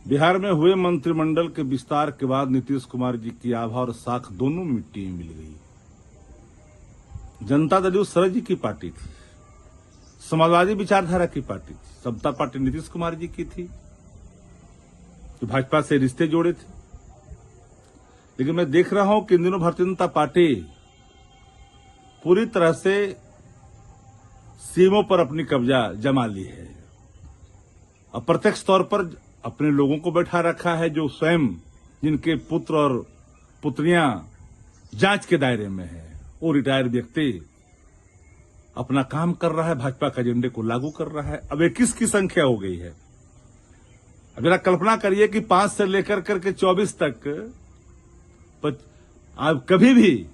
बिहार में हुए मंत्रिमंडल के विस्तार के बाद नीतीश कुमार जी की आभा और साख दोनों मिट्टी में मिल गई। जनता दल शरद जी की पार्टी थी, समाजवादी विचारधारा की पार्टी थी, समता पार्टी नीतीश कुमार जी की थी जो भाजपा से रिश्ते जोड़े थे। लेकिन मैं देख रहा हूं कि इन दिनों भारतीय जनता पार्टी पूरी तरह से सीमों पर अपनी कब्जा जमा ली है। अप्रत्यक्ष तौर पर अपने लोगों को बैठा रखा है जो स्वयं जिनके पुत्र और पुत्रियां जांच के दायरे में है। वो रिटायर्ड व्यक्ति अपना काम कर रहा है, भाजपा के एजेंडे को लागू कर रहा है। अब 21 की संख्या हो गई है। अब जरा कल्पना करिए कि 5 से लेकर करके 24 तक अब कभी भी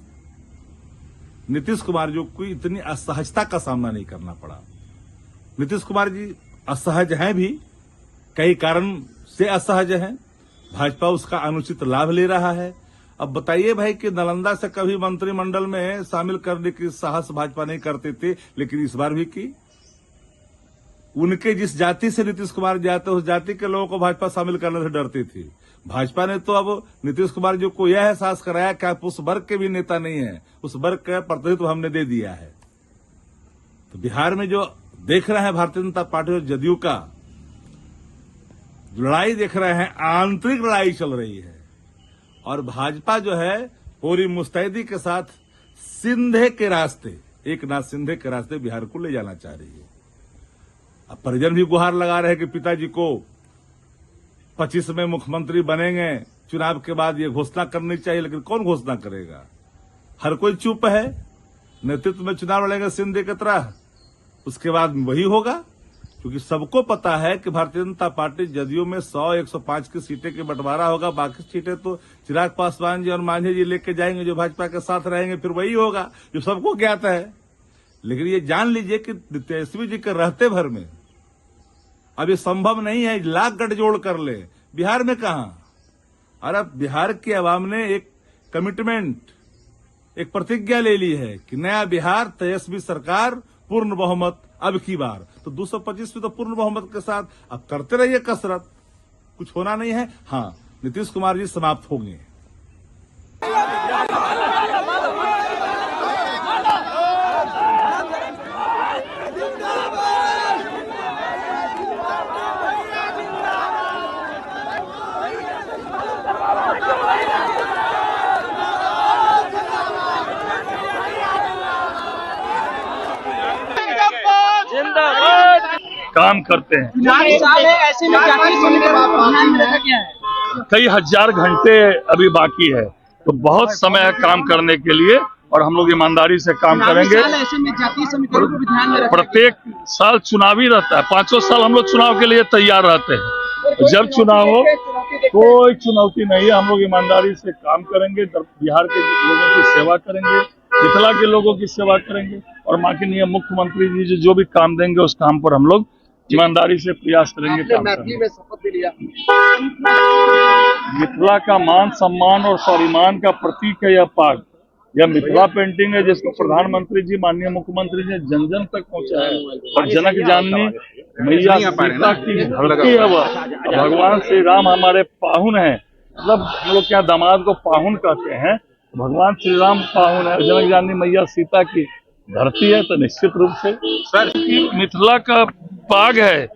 नीतीश कुमार जी को इतनी असहजता का सामना नहीं करना पड़ा। नीतीश कुमार जी असहज हैं भी, कई कारण से असहज हैं। भाजपा उसका अनुचित लाभ ले रहा है। अब बताइए भाई कि नालंदा से कभी मंत्रिमंडल में शामिल करने की साहस भाजपा नहीं करते थे, लेकिन इस बार भी की। उनके जिस जाति से नीतीश कुमार जाते उस जाति के लोगों को भाजपा शामिल करने से डरती थी। भाजपा ने तो अब नीतीश कुमार जी को यह एहसास कराया कि आप उस वर्ग के भी नेता नहीं है, उस वर्ग का प्रतिनिधित्व हमने दे दिया है। तो बिहार में जो देख रहे हैं भारतीय जनता पार्टी और जदयू का लड़ाई देख रहे हैं, आंतरिक लड़ाई चल रही है। और भाजपा जो है पूरी मुस्तैदी के साथ सिंधे के रास्ते, एकनाथ सिंधे के रास्ते बिहार को ले जाना चाह रही है। अब परिजन भी गुहार लगा रहे हैं कि पिताजी को 25 में मुख्यमंत्री बनेंगे, चुनाव के बाद ये घोषणा करनी चाहिए। लेकिन कौन घोषणा करेगा? हर कोई चुप है। नेतृत्व में चुनाव लड़ेंगे सिंधे की तरह, उसके बाद वही होगा। क्योंकि सबको पता है कि भारतीय जनता पार्टी जदयू में 100-105 की सीटें के बंटवारा होगा। बाकी सीटें तो चिराग पासवान जी और मांझी जी लेके जाएंगे, जो भाजपा के साथ रहेंगे। फिर वही होगा जो सबको ज्ञात है। लेकिन ये जान लीजिए कि तेजस्वी जी के रहते भर में अब ये संभव नहीं है। लाख गठजोड़ कर ले, बिहार में कहां। और अब बिहार की आवाम ने एक कमिटमेंट, एक प्रतिज्ञा ले ली है कि नया बिहार, तेजस्वी सरकार, पूर्ण बहुमत अब की बार। तो 225 में तो पूर्ण बहुमत के साथ अब करते रहिए कसरत, कुछ होना नहीं है। हाँ, नीतीश कुमार जी समाप्त होंगे। काम करते हैं। ऐसे में कई हजार घंटे अभी बाकी है, तो बहुत समय है काम करने के लिए। और हम लोग ईमानदारी से काम करेंगे। ऐसे में जातीय समीकरण को भी ध्यान में रखा। प्रत्येक साल चुनावी रहता है, 5 साल हम लोग चुनाव के लिए तैयार रहते हैं। जब चुनाव हो कोई चुनौती नहीं है, हम लोग ईमानदारी से काम करेंगे। बिहार के लोगों की सेवा करेंगे, मिथिला के लोगों की सेवा करेंगे। और माननीय मुख्यमंत्री जी जो भी काम देंगे उस काम पर हम लोग ईमानदारी से प्रयास करेंगे। मैथिली में शपथ भी लिया। मिथिला का मान सम्मान और स्वाभिमान का प्रतीक है यह पाग। यह मिथिला पेंटिंग है जिसको प्रधानमंत्री जी, माननीय मुख्यमंत्री जी जन जन तक पहुंचाया है। और जनक जननी मैया सीता की धरती है वह। भगवान श्री राम हमारे पाहुन हैं। मतलब हम लोग क्या दामाद को पाहुन कहते हैं, भगवान श्री राम पाहुन है। जनक जननी मैया सीता की धरती है। तो निश्चित रूप से सर मिथिला का पाग है,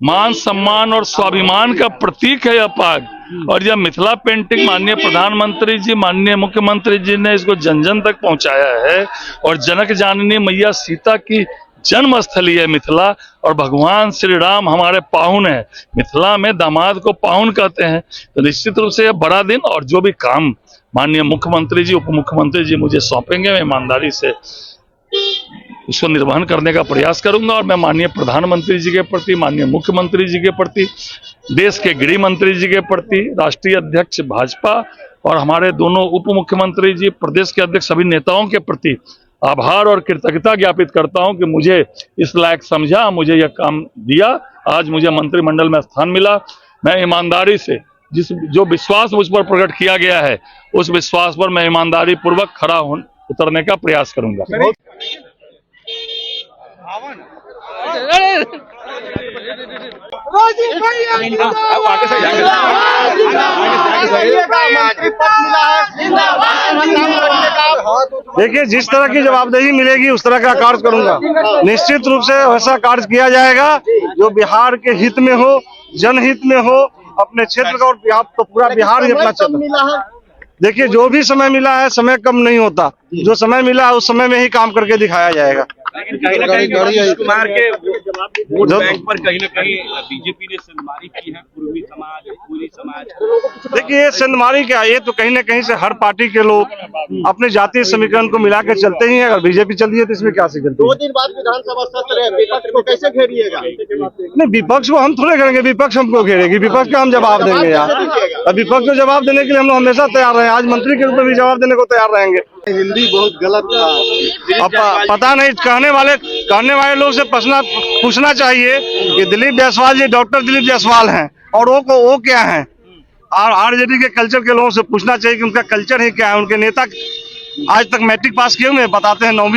मान सम्मान और स्वाभिमान का प्रतीक है यह पाग। और यह मिथिला पेंटिंग माननीय प्रधानमंत्री जी, माननीय मुख्यमंत्री जी ने इसको जन जन तक पहुंचाया है। और जनक जाननी मैया सीता की जन्म स्थली है मिथिला। और भगवान श्री राम हमारे पाहुन है। मिथिला में दामाद को पाहुन कहते हैं। तो निश्चित रूप से यह बड़ा दिन, और जो भी काम माननीय मुख्यमंत्री जी, उप मुख्यमंत्री जी मुझे सौंपेंगे, मैं ईमानदारी से उसको निर्वहन करने का प्रयास करूंगा। और मैं माननीय प्रधानमंत्री जी के प्रति, माननीय मुख्यमंत्री जी के प्रति, देश के गृह मंत्री जी के प्रति, राष्ट्रीय अध्यक्ष भाजपा और हमारे दोनों उप मुख्यमंत्री जी, प्रदेश के अध्यक्ष, सभी नेताओं के प्रति आभार और कृतज्ञता ज्ञापित करता हूं कि मुझे इस लायक समझा, मुझे यह काम दिया। आज मुझे मंत्रिमंडल में स्थान मिला। मैं ईमानदारी से जो विश्वास मुझ पर प्रकट किया गया है, उस विश्वास पर मैं ईमानदारी पूर्वक खड़ा उतरने का प्रयास करूंगा। देखिए, जिस तरह की जवाबदेही मिलेगी उस तरह का कार्य करूंगा। निश्चित रूप से वैसा कार्य किया जाएगा जो बिहार के हित में हो, जनहित में हो, अपने क्षेत्र का, और तो पूरा बिहार ही अपना क्षेत्र। देखिए, जो भी समय मिला है, समय कम नहीं होता। जो समय मिला है उस समय में ही काम करके दिखाया जाएगा। लेकिन कहीं ना कहीं नीतीश कुमार के वोट बैंक पर कहीं ना कहीं बीजेपी ने सिंधमारी की है। पूर्वी समाज, पूरी समाज, देखिए, ये सिंधमारी क्या, ये तो कहीं ना कहीं से हर पार्टी के लोग अपने जातीय समीकरण को मिला के चलते ही हैं। अगर बीजेपी चल रही है तो इसमें क्या सिकलती है? 2 दिन बाद विधानसभा सत्र है, विपक्ष को कैसे घेरिएगा? नहीं, विपक्ष को हम थोड़े घेरेंगे, विपक्ष हमको घेरेगी। विपक्ष का हम जवाब देंगे यार। अब विपक्ष को जवाब देने के लिए हम लोग हमेशा तैयार रहे। आज मंत्री के रूप में भी जवाब देने को तैयार रहेंगे। हिंदी बहुत गलत था। अब पता नहीं, कहने वाले लोग से पूछना चाहिए कि दिलीप जायसवाल जी डॉक्टर दिलीप जायसवाल हैं, और वो क्या हैं। और आरजेडी के कल्चर के लोगों से पूछना चाहिए कि उनका कल्चर ही क्या है। उनके नेता आज तक मैट्रिक पास किए हुए बताते हैं, 9वीं